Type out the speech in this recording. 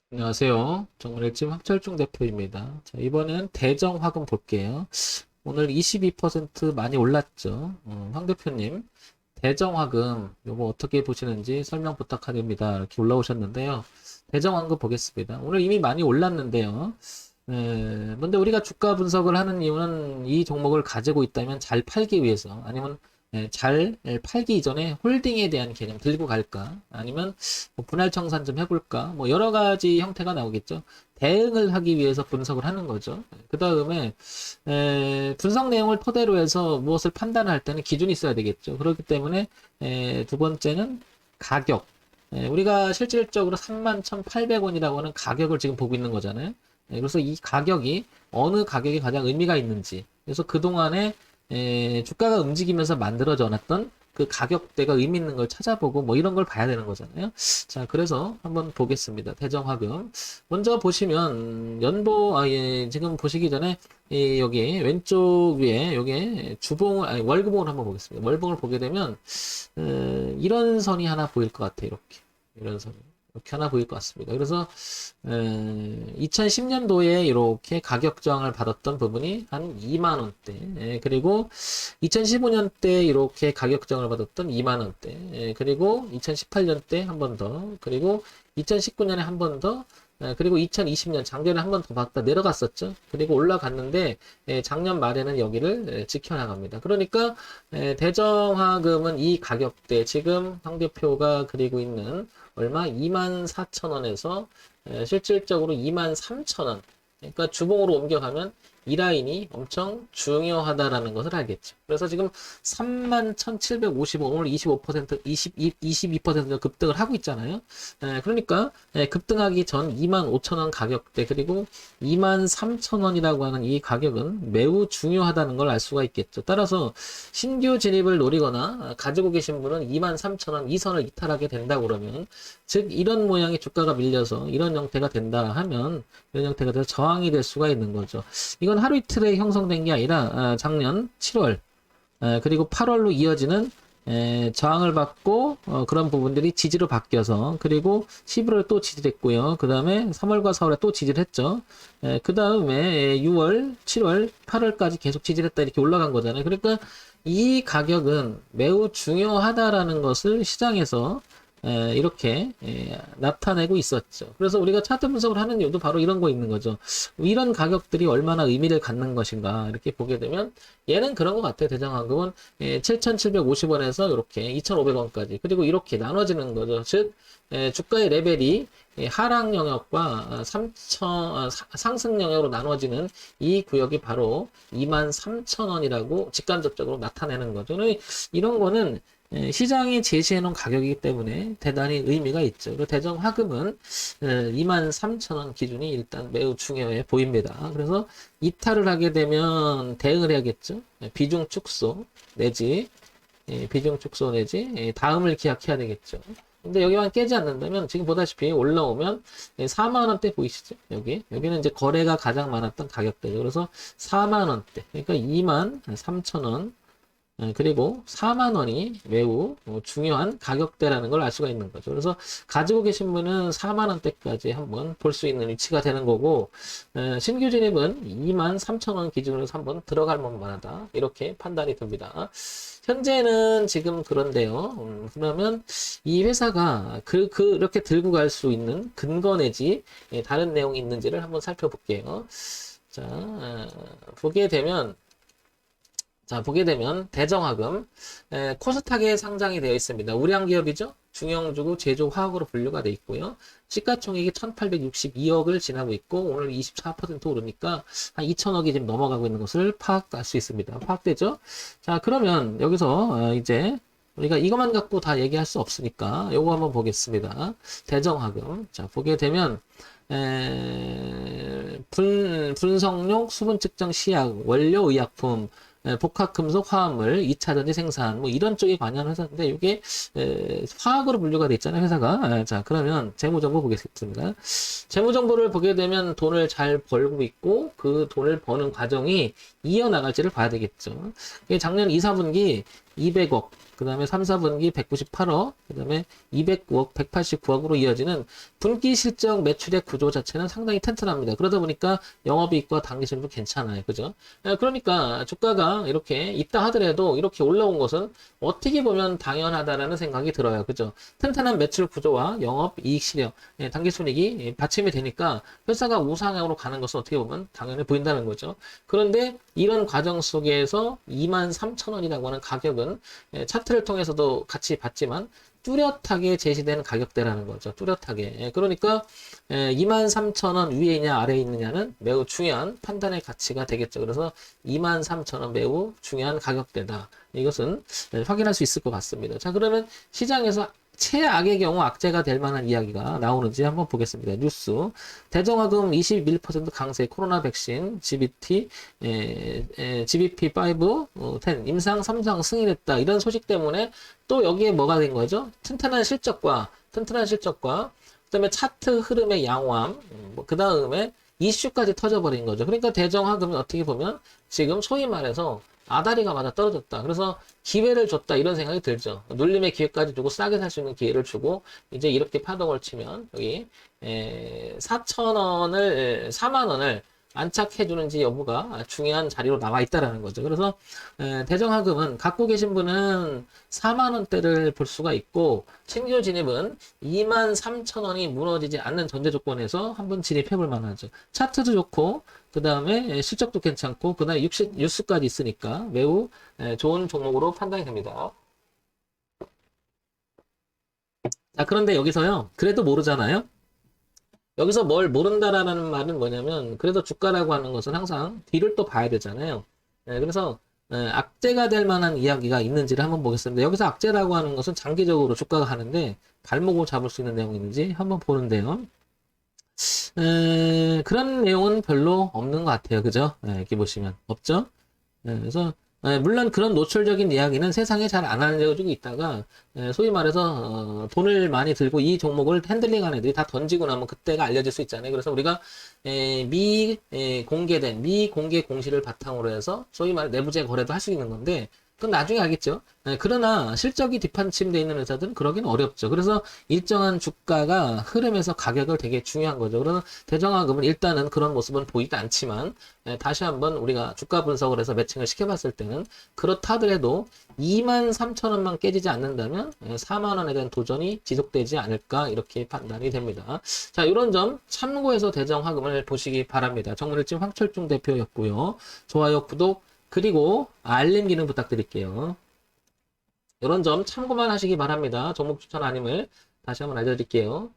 안녕하세요. 정문일집 확철중 대표입니다. 자, 이번엔 대정화금 볼게요. 오늘 22% 많이 올랐죠. 황 대표님, 대정화금 요거 어떻게 보시는지 설명 부탁드립니다. 이렇게 올라오셨는데요. 대정화금 보겠습니다. 오늘 이미 많이 올랐는데요. 근데 우리가 주가 분석을 하는 이유는 이 종목을 가지고 있다면 잘 팔기 위해서 아니면 잘 팔기 이전에 홀딩에 대한 개념 들고 갈까? 아니면 뭐 분할 청산 좀 해볼까? 뭐 여러 가지 형태가 나오겠죠. 대응을 하기 위해서 분석을 하는 거죠. 그 다음에 분석 내용을 토대로 해서 무엇을 판단할 때는 기준이 있어야 되겠죠. 그렇기 때문에 두 번째는 가격. 우리가 실질적으로 31,800원이라고 하는 가격을 지금 보고 있는 거잖아요. 그래서 이 가격이 어느 가격이 가장 의미가 있는지. 그래서 그동안에 주가가 움직이면서 만들어져 놨던 그 가격대가 의미 있는 걸 찾아보고 뭐 이런 걸 봐야 되는 거잖아요. 자, 그래서 한번 보겠습니다. 대정화금. 먼저 보시면 예, 지금 보시기 전에 여기 왼쪽 위에 여기 주봉을 아니 월봉을 한번 보겠습니다. 월봉을 보게 되면 이런 선이 하나 보일 것 같아요. 이렇게 이런 선이. 이렇게 하나 보일 것 같습니다. 그래서 2010년도에 이렇게 가격 저항을 받았던 부분이 한 2만 원대, 그리고 2015년 때 이렇게 가격 저항을 받았던 2만 원대, 그리고 2018년 때 한 번 더, 그리고 2019년에 한 번 더, 그리고 2020년 작년에 한 번 더 받다 내려갔었죠. 그리고 올라갔는데 작년 말에는 여기를 지켜나갑니다. 그러니까 대정화금은 이 가격대 지금 황 대표가 그리고 있는 얼마? 24,000원에서 실질적으로 23,000원. 그러니까 주봉으로 옮겨가면 이 라인이 엄청 중요하다라는 것을 알겠죠. 그래서 지금 31,750원, 오늘 25%, 22% 급등을 하고 있잖아요. 그러니까 급등하기 전 25,000원 가격대 그리고 23,000원이라고 하는 이 가격은 매우 중요하다는 걸 알 수가 있겠죠. 따라서 신규 진입을 노리거나 가지고 계신 분은 23,000원 이 선을 이탈하게 된다 그러면 즉 이런 모양의 주가가 밀려서 이런 형태가 된다 하면 이런 형태가 돼서 저항이 될 수가 있는 거죠. 이건 하루 이틀에 형성된 게 아니라 작년 7월 그리고 8월로 이어지는 저항을 받고 그런 부분들이 지지로 바뀌어서 그리고 11월 또 지지했고요. 그 다음에 3월과 4월에 또 지지를 했죠. 그 다음에 6월, 7월, 8월까지 계속 지지를 했다 이렇게 올라간 거잖아요. 그러니까 이 가격은 매우 중요하다라는 것을 시장에서 이렇게 나타내고 있었죠. 그래서 우리가 차트 분석을 하는 이유도 바로 이런 거 있는 거죠. 이런 가격들이 얼마나 의미를 갖는 것인가 이렇게 보게 되면 얘는 그런 것 같아요. 대장황금은 7,750원에서 이렇게 2,500원까지 그리고 이렇게 나눠지는 거죠. 즉 주가의 레벨이 하락 영역과 상승 영역으로 나눠지는 이 구역이 바로 23,000원이라고 직간접적으로 나타내는 거죠. 이런 거는 시장이 제시해 놓은 가격이기 때문에 대단히 의미가 있죠. 그리고 대정화금은 23,000원 기준이 일단 매우 중요해 보입니다. 그래서 이탈을 하게 되면 대응을 해야겠죠. 비중 축소 내지 다음을 기약해야 되겠죠. 근데 여기만 깨지 않는다면 지금 보다시피 올라오면 4만 원대 보이시죠? 여기는 이제 거래가 가장 많았던 가격대죠. 그래서 4만 원대. 그러니까 2만 3천 원. 그리고 4만 원이 매우 중요한 가격대라는 걸 알 수가 있는 거죠. 그래서 가지고 계신 분은 4만 원대까지 한번 볼 수 있는 위치가 되는 거고 신규 진입은 2만 3천 원 기준으로 해서 한번 들어갈 만하다 이렇게 판단이 듭니다. 현재는 지금 그런데요. 그러면 이 회사가 이렇게 들고 갈 수 있는 근거 내지 다른 내용이 있는지를 한번 살펴볼게요. 자, 보게 되면 대정화금 코스닥에 상장이 되어 있습니다. 우량 기업이죠. 중형주고 제조화학으로 분류가 되어 있고요. 시가총액이 1,862억을 지나고 있고 오늘 24% 오르니까 한 2,000억이 지금 넘어가고 있는 것을 파악할 수 있습니다. 파악되죠? 자, 그러면 여기서 이제 우리가 이것만 갖고 다 얘기할 수 없으니까 요거 한번 보겠습니다. 대정화금. 자, 보게 되면 분석용 수분 측정 시약, 원료 의약품, 복합금속 화합물, 2차전지 생산, 뭐 이런 쪽에 관여하는 회사인데, 이게 화학으로 분류가 돼 있잖아요, 회사가. 자, 그러면 재무정보 보겠습니다. 재무정보를 보게 되면 돈을 잘 벌고 있고, 그 돈을 버는 과정이 이어나갈지를 봐야 되겠죠. 작년 2, 4분기 200억, 그 다음에 3, 4분기 198억, 그 다음에 209억, 189억으로 이어지는 분기 실적 매출의 구조 자체는 상당히 튼튼합니다. 그러다 보니까 영업이익과 당기순도 괜찮아요. 그죠? 그러니까 주가가 이렇게 있다 하더라도 이렇게 올라온 것은 어떻게 보면 당연하다라는 생각이 들어요. 그죠? 튼튼한 매출 구조와 영업이익 실현, 당기순이익이 받침이 되니까 회사가 우상향으로 가는 것은 어떻게 보면 당연해 보인다는 거죠. 그런데 이런 과정 속에서 23,000원이라고 하는 가격은 차트를 통해서도 같이 봤지만 뚜렷하게 제시되는 가격대라는 거죠. 뚜렷하게. 그러니까 23,000원 위에 있냐 아래에 있느냐는 매우 중요한 판단의 가치가 되겠죠. 그래서 23,000원 매우 중요한 가격대다. 이것은 확인할 수 있을 것 같습니다. 자, 그러면 시장에서 최악의 경우 악재가 될 만한 이야기가 나오는지 한번 보겠습니다. 뉴스. 대정화금 21% 강세, 코로나 백신, GBT, GBP5, 10, 임상 3상 승인했다. 이런 소식 때문에 또 여기에 뭐가 된 거죠? 튼튼한 실적과, 그 다음에 차트 흐름의 양호함, 그 다음에 이슈까지 터져버린 거죠. 그러니까 대정화금이 어떻게 보면 지금 소위 말해서 아다리가 맞아 떨어졌다. 그래서 기회를 줬다. 이런 생각이 들죠. 눌림의 기회까지 주고 싸게 살 수 있는 기회를 주고 이제 이렇게 파동을 치면 여기 4,000원을 4만원을 안착해주는지 여부가 중요한 자리로 나와 있다라는 거죠. 그래서 대정하금은 갖고 계신 분은 4만원대를 볼 수가 있고 신규 진입은 23,000원이 무너지지 않는 전제 조건에서 한번 진입해 볼 만하죠. 차트도 좋고 그 다음에 실적도 괜찮고 그 다음에 뉴스까지 있으니까 매우 좋은 종목으로 판단이 됩니다. 자, 그런데 여기서요. 그래도 모르잖아요. 여기서 뭘 모른다라는 말은 뭐냐면 그래도 주가라고 하는 것은 항상 뒤를 또 봐야 되잖아요. 그래서 악재가 될 만한 이야기가 있는지를 한번 보겠습니다. 여기서 악재라고 하는 것은 장기적으로 주가가 하는데 발목을 잡을 수 있는 내용이 있는지 한번 보는데요. 그런 내용은 별로 없는 것 같아요. 그죠? 이렇게 보시면 없죠? 그래서 물론 그런 노출적인 이야기는 세상에 잘 안 알려지고 있다가 소위 말해서 돈을 많이 들고 이 종목을 핸들링하는 애들이 다 던지고 나면 그때가 알려질 수 있잖아요. 그래서 우리가 공개된 미공개 공시를 바탕으로 해서 소위 말해 내부재 거래도 할 수 있는 건데 그건 나중에 알겠죠. 그러나 실적이 뒷받침되어 있는 회사들은 그러기는 어렵죠. 그래서 일정한 주가가 흐름에서 가격을 되게 중요한 거죠. 그래서 대정화금은 일단은 그런 모습은 보이지 않지만 다시 한번 우리가 주가 분석을 해서 매칭을 시켜봤을 때는 그렇다 하더라도 23,000원만 깨지지 않는다면 4만원에 대한 도전이 지속되지 않을까 이렇게 판단이 됩니다. 자, 이런 점 참고해서 대정화금을 보시기 바랍니다. 정문일진 황철중 대표였고요. 좋아요, 구독, 그리고 알림 기능 부탁드릴게요. 이런 점 참고만 하시기 바랍니다. 종목 추천 아님을 다시 한번 알려드릴게요.